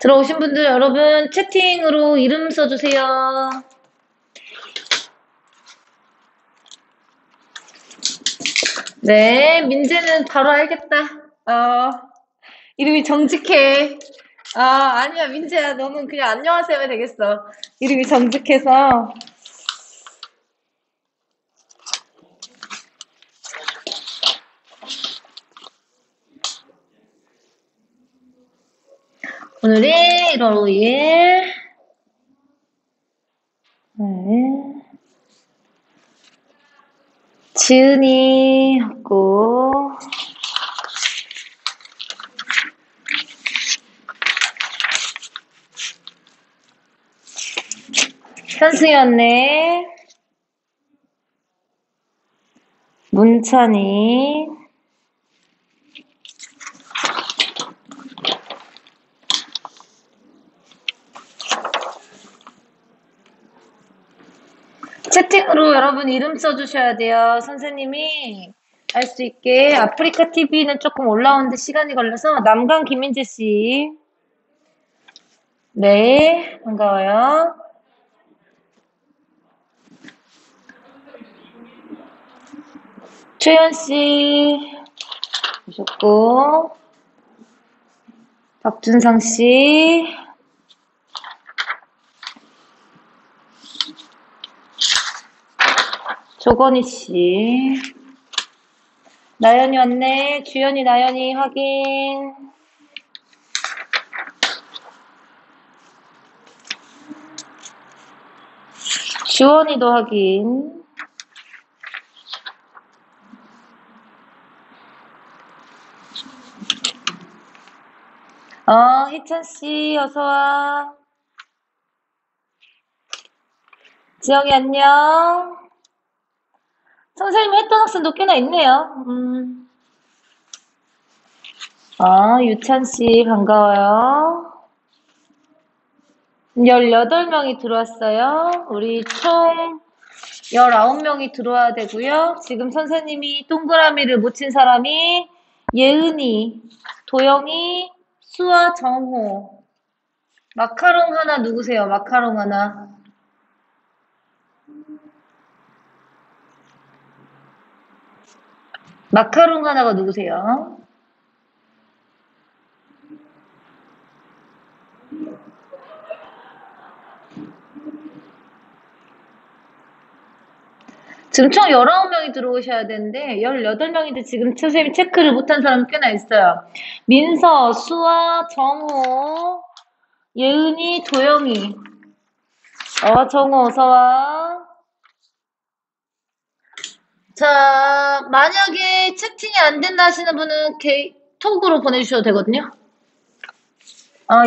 들어오신 분들 여러분 채팅으로 이름 써주세요. 네, 민재는 바로 알겠다. 이름이 정직해. 아니야, 민재야. 너는 그냥 안녕하세요 해도 되겠어. 이름이 정직해서. 오늘이 1월 5일. 네. 지은이 하고, 현승이 왔네. 문찬이. 채팅으로 여러분 이름 써주셔야 돼요. 선생님이 알 수 있게. 아프리카 TV는 조금 올라오는데 시간이 걸려서 남강 김민재 씨. 네, 반가워요. 최현 씨 오셨고, 박준상 씨, 조건희 씨, 나연이 왔네. 주연이, 나연이 확인. 주원이도 확인. 희찬씨, 어서와. 지영이 안녕. 선생님이 했던 학생도 꽤나 있네요. 유찬씨, 반가워요. 18명이 들어왔어요. 우리 총 19명이 들어와야 되고요. 지금 선생님이 동그라미를 못 친 사람이 예은이, 도영이, 수아, 정호. 마카롱 하나 누구세요? 마카롱 하나. 마카롱 하나가 누구세요? 지금 총 19명이 들어오셔야 되는데 18명인데 지금 선생님이 체크를 못한 사람 꽤나 있어요. 민서, 수아, 정호, 예은이, 도영이. 정호 어서와. 자, 만약에 채팅이 안 된다 하시는 분은 톡으로 보내주셔도 되거든요.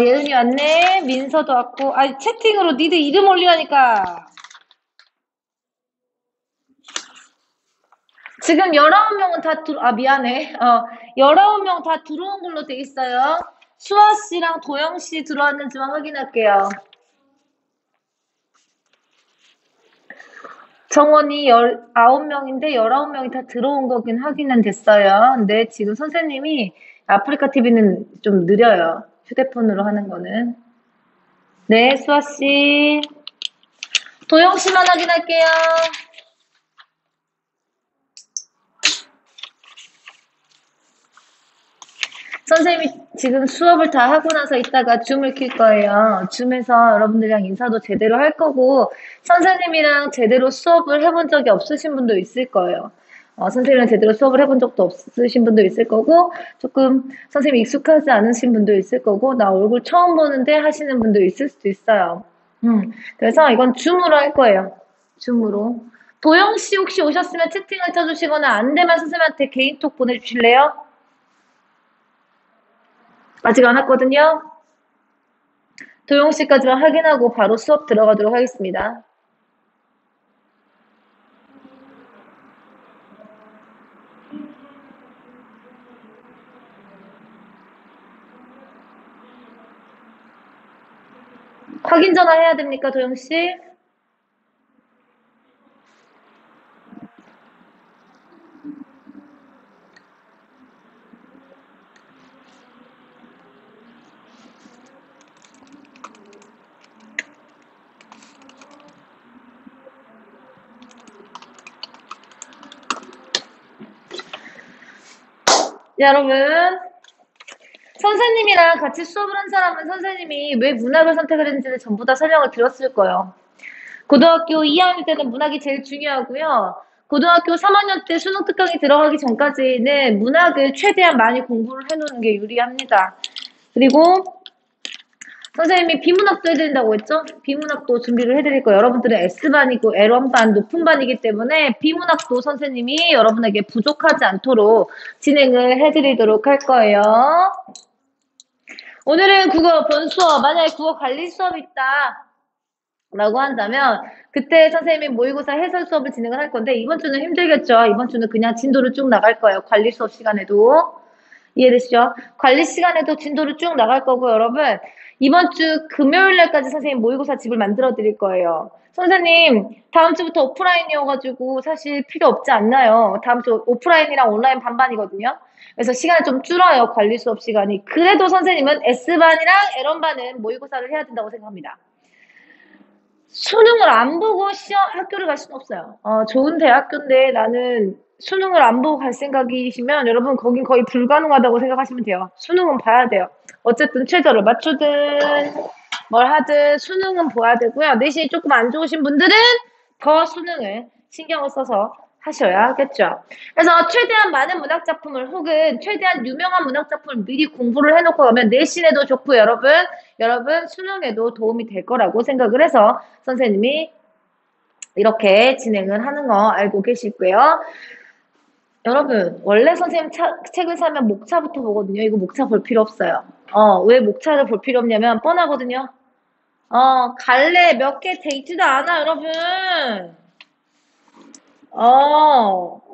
예은이 왔네. 민서도 왔고. 채팅으로 니들 이름 올리라니까. 지금 19명은 다 미안해. 19명 다 들어온 걸로 돼 있어요. 수아 씨랑 도영 씨 들어왔는지만 확인할게요. 정원이 19명인데 19명이 다 들어온 거긴 확인은 됐어요. 근데 지금 선생님이 아프리카 TV는 좀 느려요. 휴대폰으로 하는 거는. 네, 수아 씨. 도영 씨만 확인할게요. 선생님이 지금 수업을 다 하고 나서 이따가 줌을 킬 거예요. 줌에서 여러분들이랑 인사도 제대로 할 거고, 선생님이랑 제대로 수업을 해본 적이 없으신 분도 있을 거예요. 선생님이랑 제대로 수업을 해본 적도 없으신 분도 있을 거고, 조금 선생님이 익숙하지 않으신 분도 있을 거고, 나 얼굴 처음 보는데 하시는 분도 있을 수도 있어요. 그래서 이건 줌으로 할 거예요. 줌으로. 도영씨 혹시 오셨으면 채팅을 쳐주시거나 안 되면 선생님한테 개인톡 보내주실래요? 아직 안 왔거든요. 도영 씨까지만 확인하고 바로 수업 들어가도록 하겠습니다. 확인 전화 해야 됩니까, 도영 씨? 여러분, 선생님이랑 같이 수업을 한 사람은 선생님이 왜 문학을 선택을 했는지를 전부 다 설명을 들었을 거예요. 고등학교 2학년 때는 문학이 제일 중요하고요. 고등학교 3학년 때 수능 특강이 들어가기 전까지는 문학을 최대한 많이 공부를 해놓는 게 유리합니다. 그리고 선생님이 비문학도 해드린다고 했죠? 비문학도 준비를 해드릴 거예요. 여러분들은 S반이고 L1반 높은 반이기 때문에 비문학도 선생님이 여러분에게 부족하지 않도록 진행을 해드리도록 할 거예요. 오늘은 국어 본 수업, 만약에 국어 관리 수업이 있다 라고 한다면 그때 선생님이 모의고사 해설 수업을 진행을 할 건데 이번 주는 힘들겠죠. 이번 주는 그냥 진도를 쭉 나갈 거예요. 관리 수업 시간에도. 이해되시죠? 관리 시간에도 진도를 쭉 나갈 거고 여러분 이번 주 금요일 날까지 선생님 모의고사 집을 만들어 드릴 거예요. 선생님 다음 주부터 오프라인이어가지고 사실 필요 없지 않나요? 다음 주 오프라인이랑 온라인 반반이거든요. 그래서 시간이 좀 줄어요. 관리 수업 시간이. 그래도 선생님은 S반이랑 L1반은 모의고사를 해야 된다고 생각합니다. 수능을 안 보고 학교를 갈 수는 없어요. 좋은 대학교인데 나는 수능을 안 보고 갈 생각이시면 여러분 거긴 거의 불가능하다고 생각하시면 돼요. 수능은 봐야 돼요. 어쨌든 최저를 맞추든 뭘 하든 수능은 봐야 되고요. 내신이 조금 안 좋으신 분들은 더 수능을 신경을 써서 하셔야겠죠. 그래서 최대한 많은 문학작품을 혹은 최대한 유명한 문학작품을 미리 공부를 해놓고 가면 내신에도 좋고 여러분 수능에도 도움이 될 거라고 생각을 해서 선생님이 이렇게 진행을 하는 거 알고 계시고요. 여러분 원래 선생님 책을 사면 목차부터 보거든요. 이거 목차 볼 필요 없어요. 왜 목차를 볼 필요 없냐면 뻔하거든요. 갈래 몇 개 돼 있지도 않아 여러분.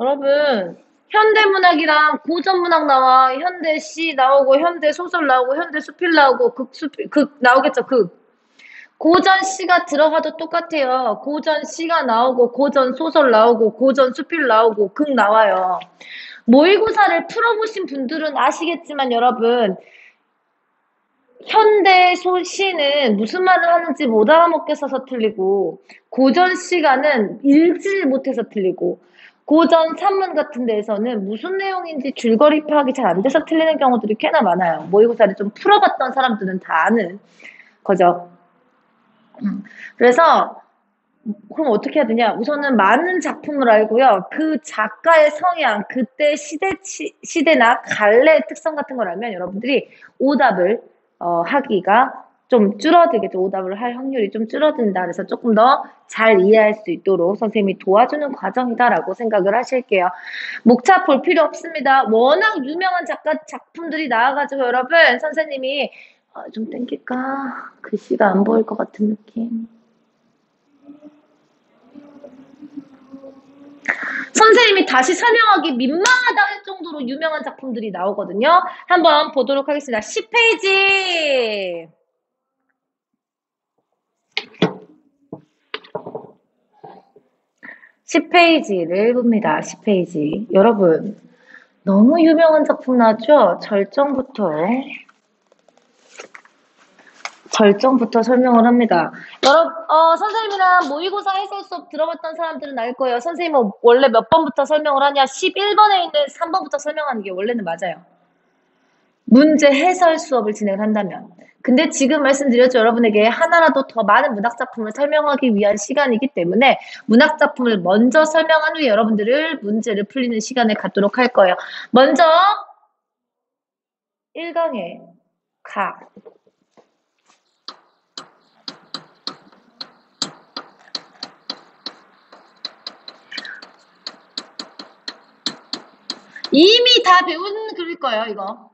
여러분 현대문학이랑 고전문학 나와. 현대시 나오고 현대소설 나오고 현대수필 나오고 극 나오겠죠. 고전시가 들어가도 똑같아요. 고전시가 나오고 고전소설 나오고 고전수필 나오고 극 나와요. 모의고사를 풀어보신 분들은 아시겠지만 여러분 현대 시는 무슨 말을 하는지 못 알아먹겠어서 틀리고 고전 시가는 읽지 못해서 틀리고 고전 산문 같은 데에서는 무슨 내용인지 줄거리 파악이 잘 안 돼서 틀리는 경우들이 꽤나 많아요. 모의고사를 좀 풀어봤던 사람들은 다 아는 거죠. 그래서 그럼 어떻게 해야 되냐? 우선은 많은 작품을 알고요. 그 작가의 성향, 그때 시대나 갈래의 특성 같은 걸 알면 여러분들이 오답을 하기가 좀 줄어들겠죠. 오답을 할 확률이 좀 줄어든다. 그래서 조금 더 잘 이해할 수 있도록 선생님이 도와주는 과정이다라고 생각을 하실게요. 목차 볼 필요 없습니다. 워낙 유명한 작품들이 나와가지고 여러분 선생님이 좀 땡길까? 글씨가 안 보일 것 같은 느낌. 선생님이 다시 설명하기 민망하다 할 정도로 유명한 작품들이 나오거든요. 한번 보도록 하겠습니다. 10페이지. 10페이지를 봅니다. 10페이지. 여러분, 너무 유명한 작품 나왔죠? 절정부터 설명을 합니다. 여러분, 선생님이랑 모의고사 해설 수업 들어봤던 사람들은 알 거예요. 선생님은 원래 몇 번부터 설명을 하냐? 11번에 있는 3번부터 설명하는 게 원래는 맞아요. 문제 해설 수업을 진행을 한다면. 근데 지금 말씀드렸죠. 여러분에게 하나라도 더 많은 문학작품을 설명하기 위한 시간이기 때문에 문학작품을 먼저 설명한 후에 여러분들을 문제를 풀리는 시간을 갖도록 할 거예요. 먼저 1강에 가. 이미 다 배운 글일 거예요, 이거.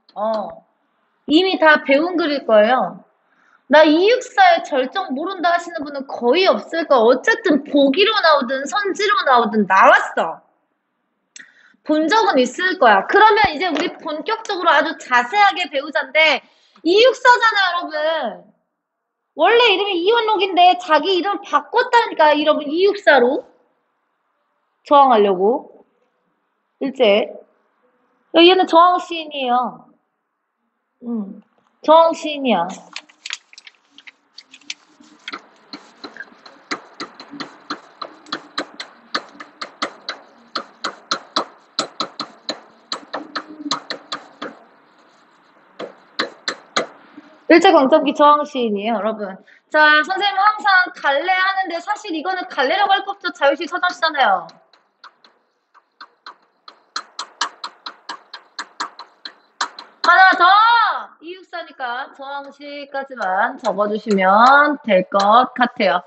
이미 다 배운 글일 거예요. 나 이육사의 절정 모른다 하시는 분은 거의 없을 거예요. 어쨌든 보기로 나오든 선지로 나오든 나왔어. 본 적은 있을 거야. 그러면 이제 우리 본격적으로 아주 자세하게 배우자인데 이육사잖아, 여러분. 원래 이름이 이원록인데 자기 이름 바꿨다니까, 이름은 이육사로. 저항하려고. 일제. 얘는 저항 시인이에요. 저항 시인이야. 일제강점기 저항시인이에요, 여러분. 자, 선생님 항상 갈래 하는데 사실 이거는 갈래라고 할 거 없죠. 자유시 서점시잖아요. 하나 더! 이육사니까 저항시까지만 적어주시면 될 것 같아요.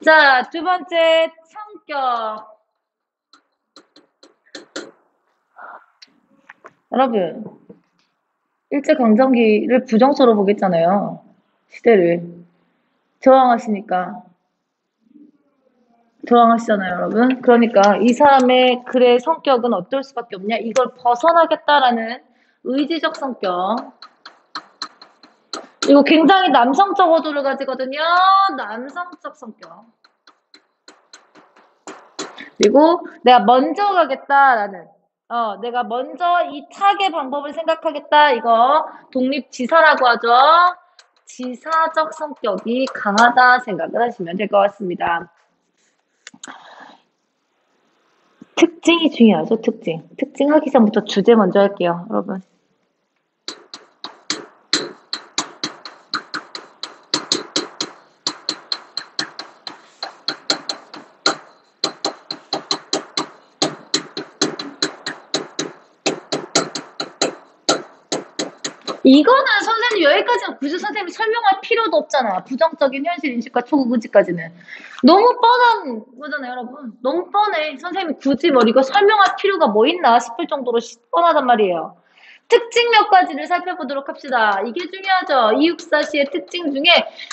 자, 두 번째 성격. 여러분, 일제강점기를 부정서로 보겠잖아요. 시대를. 저항하시니까. 저항하시잖아요, 여러분. 그러니까 이 사람의 글의 성격은 어떨 수밖에 없냐? 이걸 벗어나겠다라는 의지적 성격. 그리고 굉장히 남성적 어조를 가지거든요. 남성적 성격. 그리고 내가 먼저 가겠다라는 내가 먼저 이 타의 방법을 생각하겠다. 이거 독립지사라고 하죠. 지사적 성격이 강하다 생각을 하시면 될 것 같습니다. 특징이 중요하죠. 특징. 특징 하기 전부터 주제 먼저 할게요. 여러분. 이거는 선생님 여기까지는 굳이 선생님이 설명할 필요도 없잖아. 부정적인 현실 인식과 초급 의지까지는. 너무 뻔한 거잖아요, 여러분. 너무 뻔해. 선생님이 굳이 뭐 이거 설명할 필요가 뭐 있나 싶을 정도로 뻔하단 말이에요. 특징 몇 가지를 살펴보도록 합시다. 이게 중요하죠. 이육사시의 특징 중에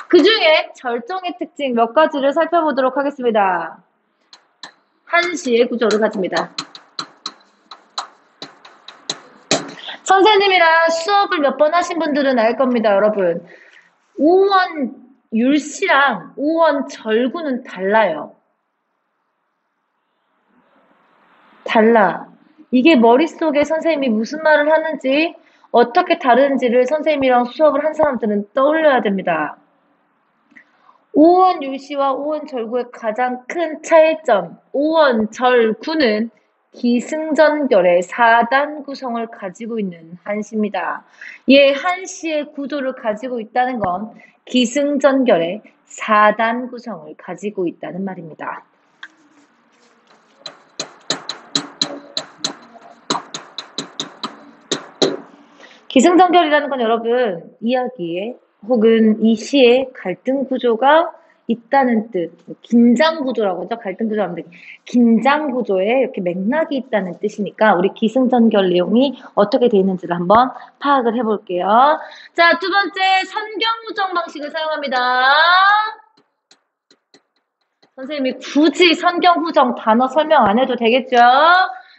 그중에 절정의 특징 몇 가지를 살펴보도록 하겠습니다. 한시의 구조를 가집니다. 선생님이랑 수업을 몇 번 하신 분들은 알 겁니다, 여러분. 오원 율시랑 오원 절구는 달라요. 달라. 이게 머릿속에 선생님이 무슨 말을 하는지, 어떻게 다른지를 선생님이랑 수업을 한 사람들은 떠올려야 됩니다. 오원 율시와 오원 절구의 가장 큰 차이점, 오원 절구는 기승전결의 4단 구성을 가지고 있는 한시입니다. 이 한시의 구조를 가지고 있다는 건 기승전결의 4단 구성을 가지고 있다는 말입니다. 기승전결이라는 건 여러분 이야기에 혹은 이 시의 갈등 구조가 있다는 뜻, 긴장 구조라고 하죠. 갈등 구조라면 긴장 구조에 이렇게 맥락이 있다는 뜻이니까 우리 기승전결 내용이 어떻게 되어 있는지를 한번 파악을 해볼게요. 자, 두 번째 선경후정 방식을 사용합니다. 선생님이 굳이 선경후정 단어 설명 안 해도 되겠죠?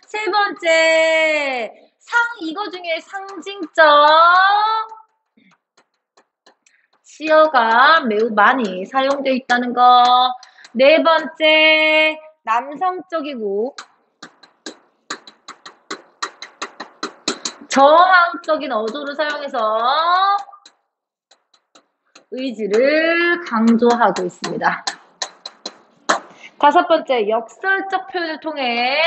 세 번째 이거 중에 상징적 시어가 매우 많이 사용되어 있다는 거. 네 번째, 남성적이고 저항적인 어조를 사용해서 의지를 강조하고 있습니다. 다섯 번째, 역설적 표현을 통해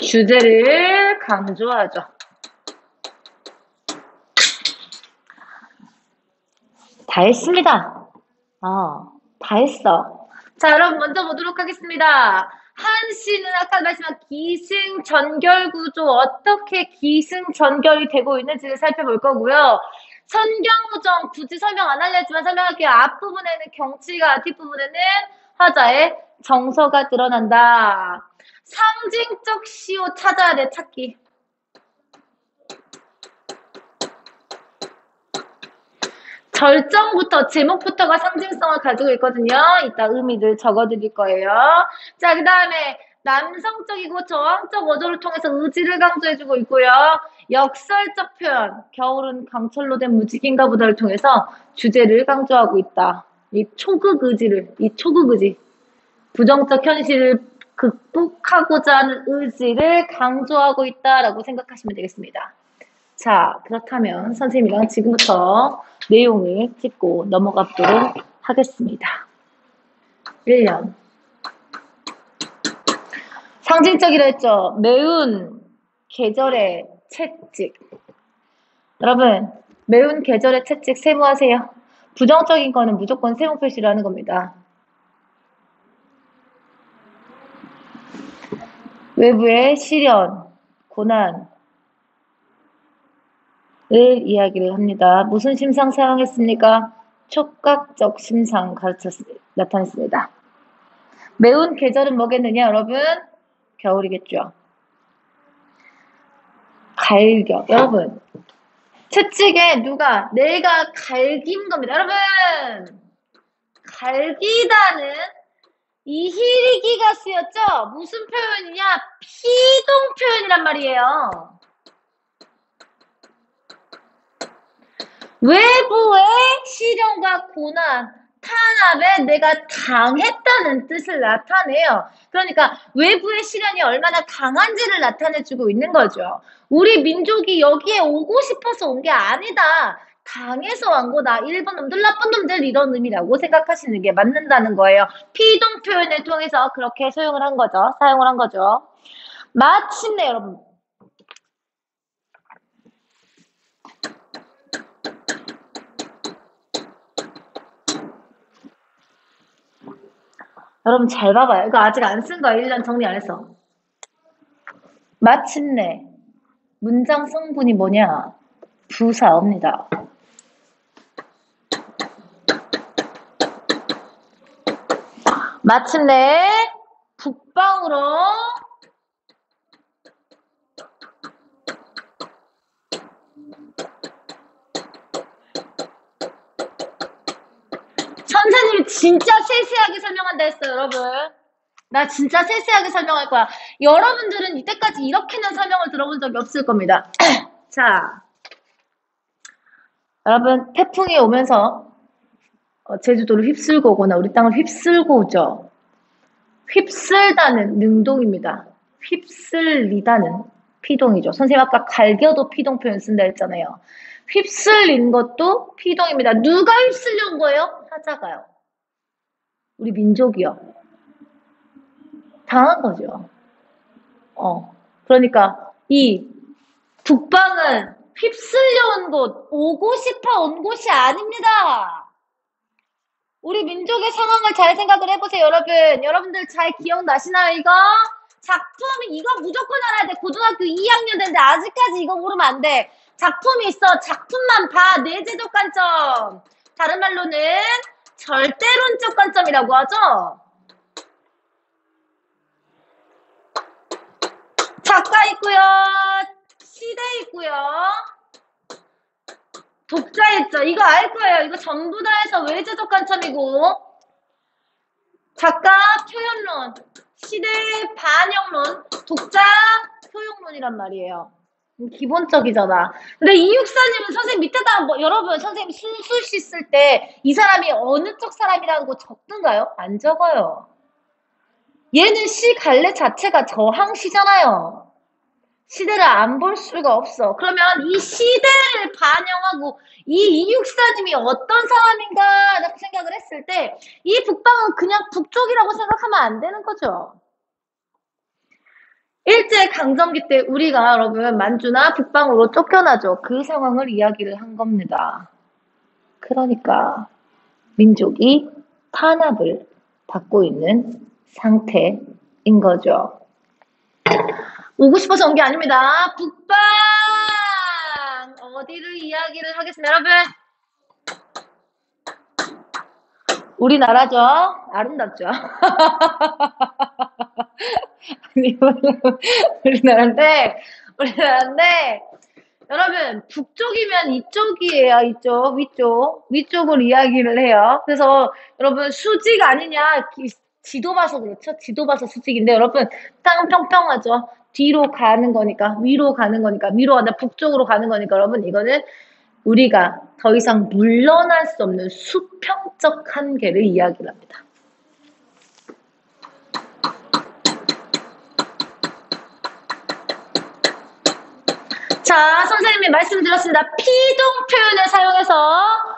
주제를 강조하죠. 다 했습니다. 다 했어. 자, 여러분 먼저 보도록 하겠습니다. 한시는 아까 말씀한 기승전결 구조 어떻게 기승전결이 되고 있는지를 살펴볼 거고요. 선경후정 굳이 설명 안 하려지만 설명할게요. 앞부분에는 경치가, 뒷부분에는 화자의 정서가 드러난다. 상징적 시호 찾아야 돼, 찾기. 절정부터, 제목부터가 상징성을 가지고 있거든요. 이따 의미를 적어드릴 거예요. 자, 그 다음에 남성적이고 저항적 어조를 통해서 의지를 강조해주고 있고요. 역설적 표현, 겨울은 강철로 된 무지개인가 보다를 통해서 주제를 강조하고 있다. 이 초극 의지, 부정적 현실을 극복하고자 하는 의지를 강조하고 있다라고 생각하시면 되겠습니다. 자, 그렇다면 선생님이랑 지금부터 내용을 짚고 넘어가 보도록 하겠습니다. 1년 상징적이라 했죠. 매운 계절의 채찍. 여러분, 매운 계절의 채찍 세무하세요. 부정적인 거는 무조건 세모 표시를 하는 겁니다. 외부의 시련, 고난을 이야기를 합니다. 무슨 심상 사용했습니까? 촉각적 심상 나타냈습니다. 매운 계절은 뭐겠느냐, 여러분? 겨울이겠죠. 갈겨. 여러분, 채찍에 내가 갈긴 겁니다. 여러분, 갈기다는 이 히리기가 쓰였죠? 무슨 표현이냐? 피동 표현이란 말이에요. 외부의 시련과 고난, 탄압에 내가 당했다는 뜻을 나타내요. 그러니까 외부의 시련이 얼마나 강한지를 나타내주고 있는 거죠. 우리 민족이 여기에 오고 싶어서 온 게 아니다. 당해서 온 거다. 일본 놈들, 나쁜 놈들 이런 의미라고 생각하시는 게 맞는다는 거예요. 피동 표현을 통해서 그렇게 사용을 한 거죠. 마침내 여러분. 여러분 잘 봐봐요. 이거 아직 안 쓴 거야. 1년 정리 안 했어. 마침내 문장 성분이 뭐냐? 부사어입니다. 마침내 북방으로 선생님이 진짜 세세하게 설명한다 했어요, 여러분. 나 진짜 세세하게 설명할 거야. 여러분들은 이때까지 이렇게는 설명을 들어본 적이 없을 겁니다. 자, 여러분 태풍이 오면서 제주도를 휩쓸고 오거나 우리 땅을 휩쓸고 오죠. 휩쓸다는 능동입니다. 휩쓸리다는 피동이죠. 선생님 아까 갈겨도 피동 표현 쓴다 했잖아요. 휩쓸린 것도 피동입니다. 누가 휩쓸려온 거예요? 사자가요. 우리 민족이요. 당한 거죠. 그러니까 이 북방은 휩쓸려온 곳, 오고 싶어 온 곳이 아닙니다. 우리 민족의 상황을 잘 생각을 해보세요, 여러분. 여러분들 잘 기억나시나요, 이거? 작품이 이거 무조건 알아야 돼. 고등학교 2학년 됐는데 아직까지 이거 모르면 안 돼. 작품이 있어. 작품만 봐. 내재적 관점. 다른 말로는 절대론적 관점이라고 하죠. 작가 있고요. 시대 있고요. 독자 있죠. 이거 알 거예요. 이거 전부 다 해서 외재적 관점이고 작가 표현론, 시대 반영론, 독자 효용론이란 말이에요. 기본적이잖아. 근데 이육사님은 선생님 밑에다가 여러분 선생님 순수시 쓸 때 이 사람이 어느 쪽 사람이라는 거 적든가요? 안 적어요. 얘는 시 갈래 자체가 저항시잖아요. 시대를 안 볼 수가 없어. 그러면 이 시대를 반영하고 이 이육사님이 어떤 사람인가 라고 생각을 했을 때 이 북방은 그냥 북쪽이라고 생각하면 안 되는 거죠. 일제강점기 때 우리가 여러분 만주나 북방으로 쫓겨나죠. 그 상황을 이야기를 한 겁니다. 그러니까 민족이 탄압을 받고 있는 상태인 거죠. 오고 싶어서 온 게 아닙니다. 북방 어디를 이야기를 하겠습니다. 여러분 우리나라죠. 아름답죠. 우리나라인데 여러분 북쪽이면 이쪽이에요. 이쪽 위쪽을 이야기를 해요. 그래서 여러분 수직 아니냐 지도 봐서 그렇죠. 지도 봐서 수직인데 여러분 땅은 평평하죠. 뒤로 가는 거니까 위로 가는 거니까 위로 가다 북쪽으로 가는 거니까 여러분 이거는 우리가 더 이상 물러날 수 없는 수평적 한계를 이야기를 합니다. 자, 선생님이 말씀드렸습니다. 피동 표현을 사용해서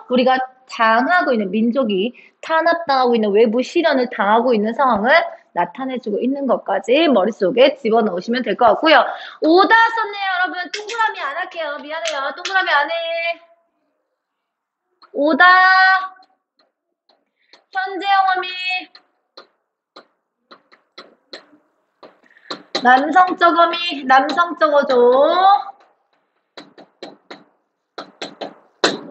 우리가 당하고 있는 민족이 탄압당하고 있는 외부 시련을 당하고 있는 상황을 나타내주고 있는 것까지 머릿속에 집어넣으시면 될 것 같고요. 오다 썼네요, 여러분. 동그라미 안 할게요. 미안해요. 동그라미 안 해. 오다. 현재형 어미. 남성적 어미. 남성적 어조.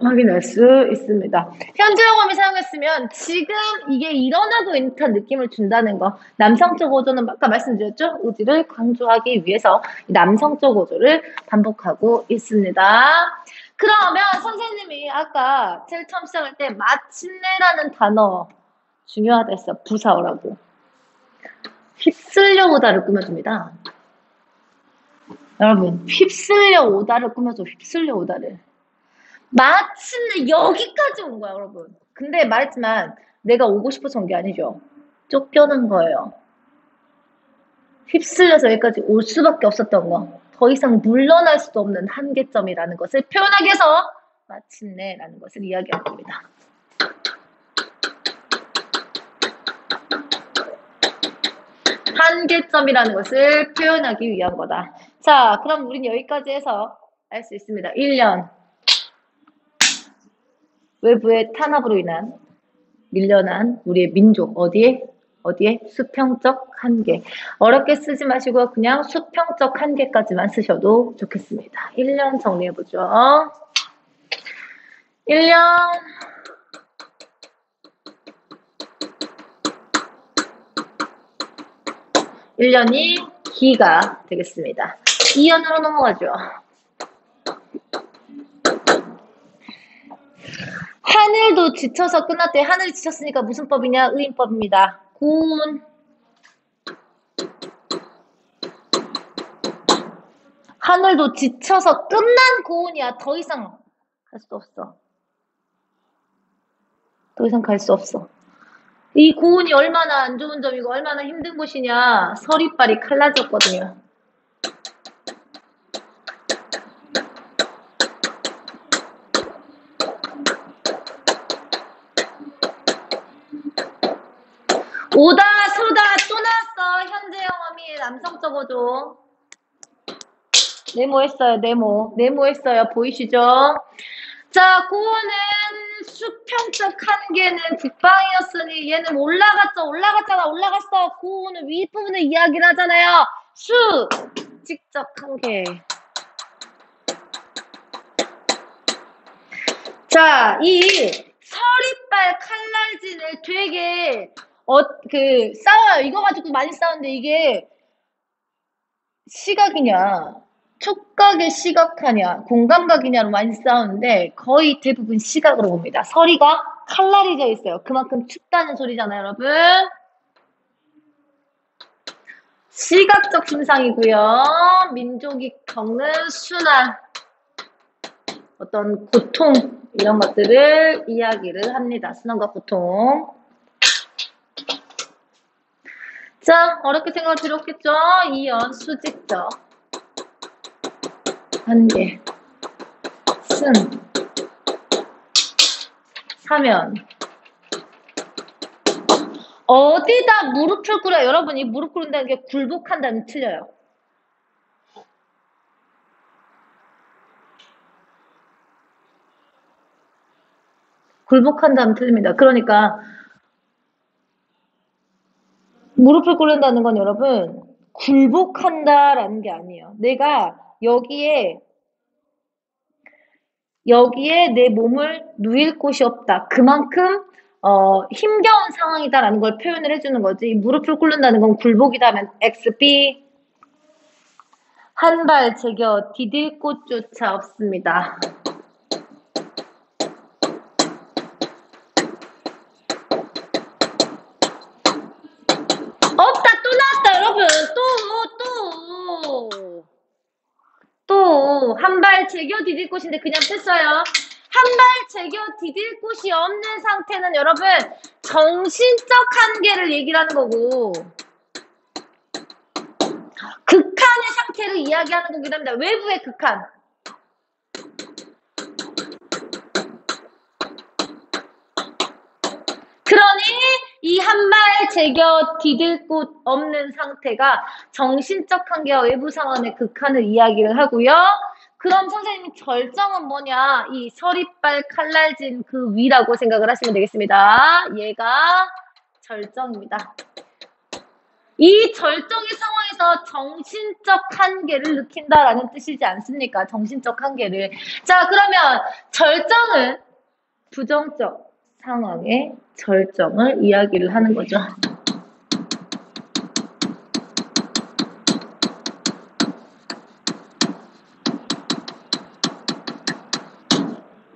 확인할 수 있습니다. 현재형 어미 사용했으면 지금 이게 일어나고 있는 듯한 느낌을 준다는 거. 남성적 어조는 아까 말씀드렸죠? 의지를 강조하기 위해서 남성적 어조를 반복하고 있습니다. 그러면 선생님이 아까 제일 처음 시작할 때 마침내라는 단어 중요하다 했어. 부사어라고. 휩쓸려 오다를 꾸며줍니다. 여러분, 휩쓸려 오다를 꾸며줘. 휩쓸려 오다를. 마침내 여기까지 온 거야, 여러분. 근데 말했지만 내가 오고 싶어서 온 게 아니죠. 쫓겨난 거예요. 휩쓸려서 여기까지 올 수밖에 없었던 거. 더 이상 물러날 수도 없는 한계점이라는 것을 표현하기 위해서 마침내라는 것을 이야기한 겁니다. 한계점이라는 것을 표현하기 위한 거다. 자, 그럼 우린 여기까지 해서 알 수 있습니다. 1년. 외부의 탄압으로 인한 밀려난 우리의 민족. 어디에? 수평적 한계. 어렵게 쓰지 마시고 그냥 수평적 한계까지만 쓰셔도 좋겠습니다. 1년 정리해보죠. 1년. 일 년이 기가 되겠습니다. 2년으로 넘어가죠. 하늘도 지쳐서 끝났대. 하늘이 지쳤으니까 무슨 법이냐? 의인법입니다. 고운. 하늘도 지쳐서 끝난 고운이야. 더 이상 갈 수 없어. 더 이상 갈 수 없어. 이 고운이 얼마나 안 좋은 점이고 얼마나 힘든 곳이냐. 서리빨이 칼라졌거든요. 오다 소다 또 나왔어. 현재형 어미 남성적 어조. 네모했어요. 네모했어요. 보이시죠? 자, 고원은 수평적 한계는 국방이었으니 얘는 올라갔어. 고원은 윗부분을 이야기를 하잖아요. 수직적 한계. 자, 이 서리빨 칼날진을 되게 싸워요. 이거 가지고 많이 싸우는데 이게 시각이냐, 촉각의 시각하냐, 공감각이냐로 많이 싸우는데 거의 대부분 시각으로 봅니다. 서리가 칼날이 져 있어요. 그만큼 춥다는 소리잖아요, 여러분. 시각적 심상이고요. 민족이 겪는 순환, 어떤 고통 이런 것들을 이야기를 합니다. 순환과 고통. 자, 어렵게 생각할 필요 없겠죠? 이연 수직적 한계 승 사면 어디다 무릎을 꿇어요? 여러분, 이 무릎 꿇는다는 게 굴복한다면 틀려요. 굴복한다면 틀립니다. 그러니까 무릎을 꿇는다는 건 여러분 굴복한다라는 게 아니에요. 내가 여기에 내 몸을 누일 곳이 없다. 그만큼 힘겨운 상황이다라는 걸 표현을 해주는 거지. 무릎을 꿇는다는 건 굴복이다 하면 X, B. 한 발 제겨 디딜 곳조차 없습니다. 없다. 또 나왔다 여러분. 또 한 발 제겨 디딜 곳인데 그냥 뺐어요. 한 발 제겨 디딜 곳이 없는 상태는 여러분 정신적 한계를 얘기를 하는 거고 극한의 상태를 이야기하는 거긴 합니다. 외부의 극한. 그러니 이 한 발 제겨 디딜 곳 없는 상태가 정신적 한계와 외부 상황의 극한을 이야기를 하고요. 그럼 선생님 절정은 뭐냐? 이 서리빨 칼날진 그 위라고 생각을 하시면 되겠습니다. 얘가 절정입니다. 이 절정의 상황에서 정신적 한계를 느낀다라는 뜻이지 않습니까? 정신적 한계를. 자, 그러면 절정은 부정적 상황의 절정을 이야기를 하는 거죠.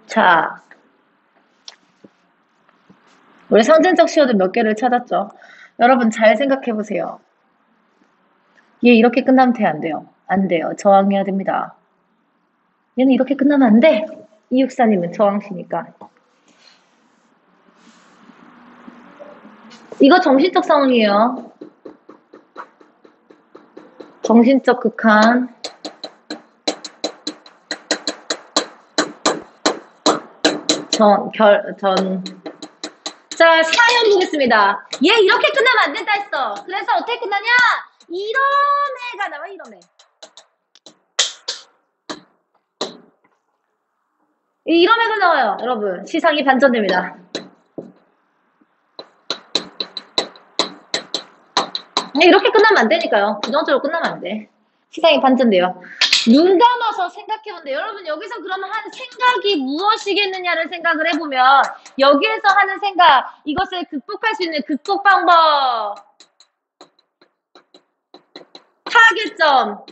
자, 우리 상징적 시어들 몇 개를 찾았죠? 여러분 잘 생각해 보세요. 얘 이렇게 끝나면 돼, 안 돼요? 안 돼요. 저항해야 됩니다. 얘는 이렇게 끝나면 안 돼. 이육사님은 저항시니까. 이거 정신적 상황이에요. 정신적 극한. 자, 사연 보겠습니다. 얘 이렇게 끝나면 안 된다 했어. 그래서 어떻게 끝나냐? 이런 애가 나와, 이런 애. 이런 애가 나와요, 여러분. 시상이 반전됩니다. 이렇게 끝나면 안 되니까요. 부정적으로 끝나면 안 돼. 시상이 반전돼요. 눈 감아서 생각해본대. 여러분 여기서 그러면 한 생각이 무엇이겠느냐를 생각을 해보면 여기에서 하는 생각, 이것을 극복할 수 있는 극복 방법, 타겟점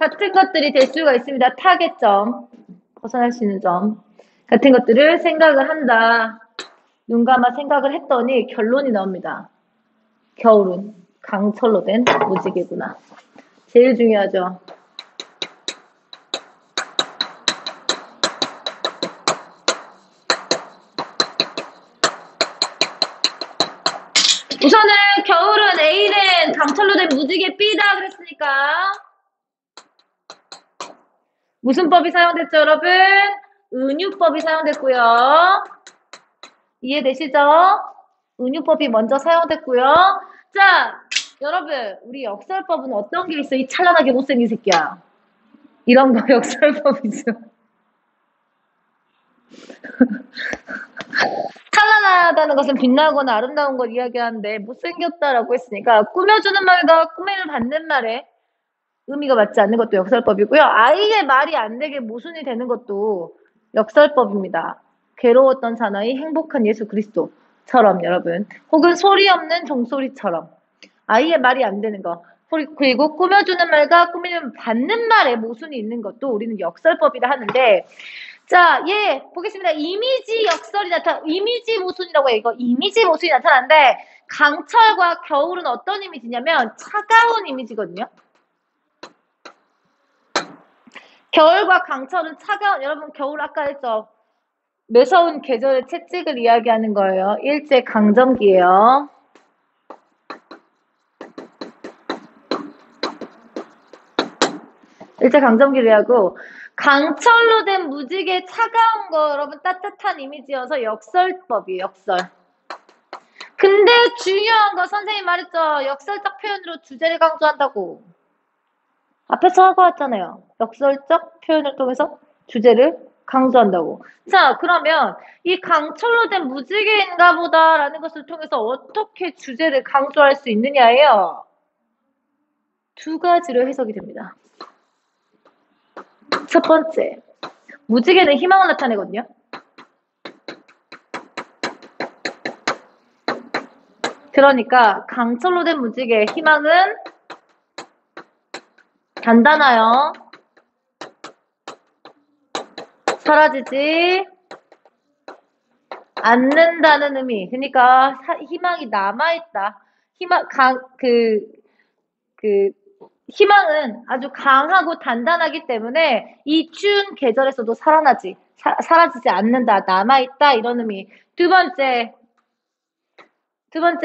같은 것들이 될 수가 있습니다. 타겟점, 벗어날 수 있는 점 같은 것들을 생각을 한다. 눈 감아 생각을 했더니 결론이 나옵니다. 겨울은 강철로 된 무지개구나. 제일 중요하죠. 우선은 겨울은 A는 강철로 된 무지개 B다 그랬으니까 무슨 법이 사용됐죠, 여러분? 은유법이 사용됐고요. 이해되시죠? 은유법이 먼저 사용됐고요. 자, 여러분 우리 역설법은 어떤 게 있어? 이 찬란하게 못생긴 새끼야. 이런 거 역설법이죠. 찬란하다는 것은 빛나거나 아름다운 걸 이야기하는데 못생겼다라고 했으니까 꾸며주는 말과 꾸미를 받는 말에 의미가 맞지 않는 것도 역설법이고요. 아이의 말이 안 되게 모순이 되는 것도 역설법입니다. 괴로웠던 사나이 행복한 예수 그리스도처럼 여러분, 혹은 소리 없는 종소리처럼 아이의 말이 안 되는 거, 그리고 꾸며주는 말과 꾸미는 받는 말에 모순이 있는 것도 우리는 역설법이라 하는데, 자, 예, 보겠습니다. 이미지 역설이 이미지 모순이라고 해요. 이거 이미지 모순이 나타나는데, 강철과 겨울은 어떤 이미지냐면 차가운 이미지거든요. 겨울과 강철은 차가운, 여러분 겨울 아까 했죠? 매서운 계절의 채찍을 이야기하는 거예요. 일제 강점기예요. 일제 강점기를 하고 강철로 된 무지개 차가운 거 여러분 따뜻한 이미지여서 역설법이에요. 역설. 근데 중요한 거 선생님 말했죠. 역설적 표현으로 주제를 강조한다고. 앞에서 하고 왔잖아요. 역설적 표현을 통해서 주제를 강조한다고. 자, 그러면 이 강철로 된 무지개인가 보다라는 것을 통해서 어떻게 주제를 강조할 수 있느냐예요. 두 가지로 해석이 됩니다. 첫 번째, 무지개는 희망을 나타내거든요. 그러니까 강철로 된 무지개, 희망은 단단하여 사라지지 않는다는 의미. 그러니까 희망이 남아있다. 희망은 아주 강하고 단단하기 때문에 이 추운 계절에서도 사라지지 않는다. 남아있다. 이런 의미. 두 번째,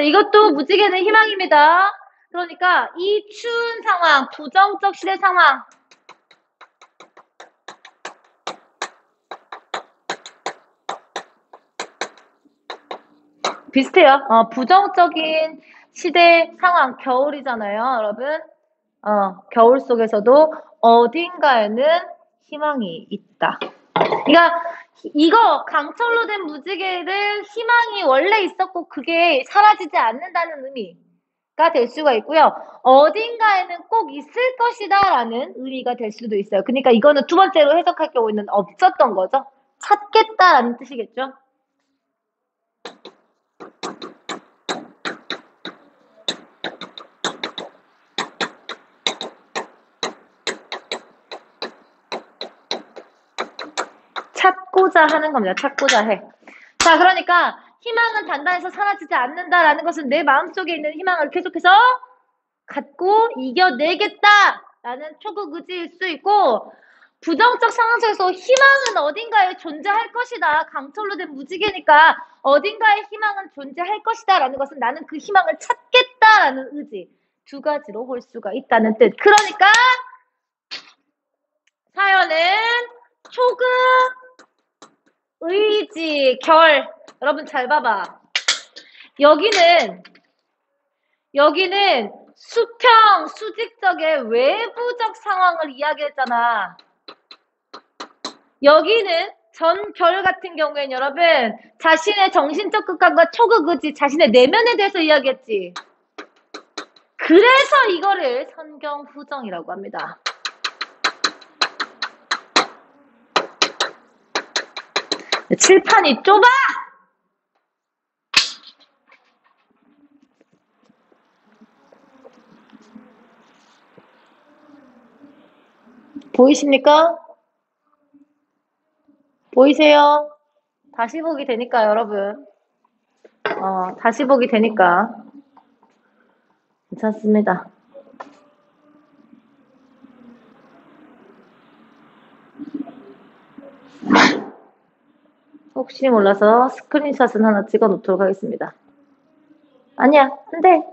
이것도 무지개는 희망입니다. 그러니까 이 추운 상황, 부정적 시대 상황, 비슷해요. 부정적인 시대 상황, 겨울이잖아요, 여러분. 겨울 속에서도 어딘가에는 희망이 있다. 그러니까 이거 강철로 된 무지개를 희망이 원래 있었고 그게 사라지지 않는다는 의미가 될 수가 있고요. 어딘가에는 꼭 있을 것이다라는 의미가 될 수도 있어요. 그러니까 이거는 두 번째로 해석할 경우에는 없었던 거죠. 찾겠다라는 뜻이겠죠. 찾고자 하는 겁니다. 찾고자 해. 자, 그러니까 희망은 단단해서 사라지지 않는다라는 것은 내 마음속에 있는 희망을 계속해서 갖고 이겨내겠다라는 초국 의지일 수 있고, 부정적 상황 속에서 희망은 어딘가에 존재할 것이다. 강철로 된 무지개니까 어딘가에 희망은 존재할 것이다 라는 것은 나는 그 희망을 찾겠다라는 의지. 두 가지로 볼 수가 있다는 뜻. 그러니까 사연은 초급 의지, 결. 여러분 잘 봐봐. 여기는 수평, 수직적의 외부적 상황을 이야기했잖아. 여기는 전결 같은 경우에는 여러분 자신의 정신적 극한과 초극 의지, 자신의 내면에 대해서 이야기했지. 그래서 이거를 선경후정이라고 합니다. 칠판이 좁아! 보이십니까? 보이세요? 다시 보기 되니까 여러분. 다시 보기 되니까 괜찮습니다. 혹시 몰라서 스크린샷은 하나 찍어 놓도록 하겠습니다. 아니야, 안 돼.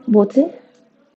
뭐지?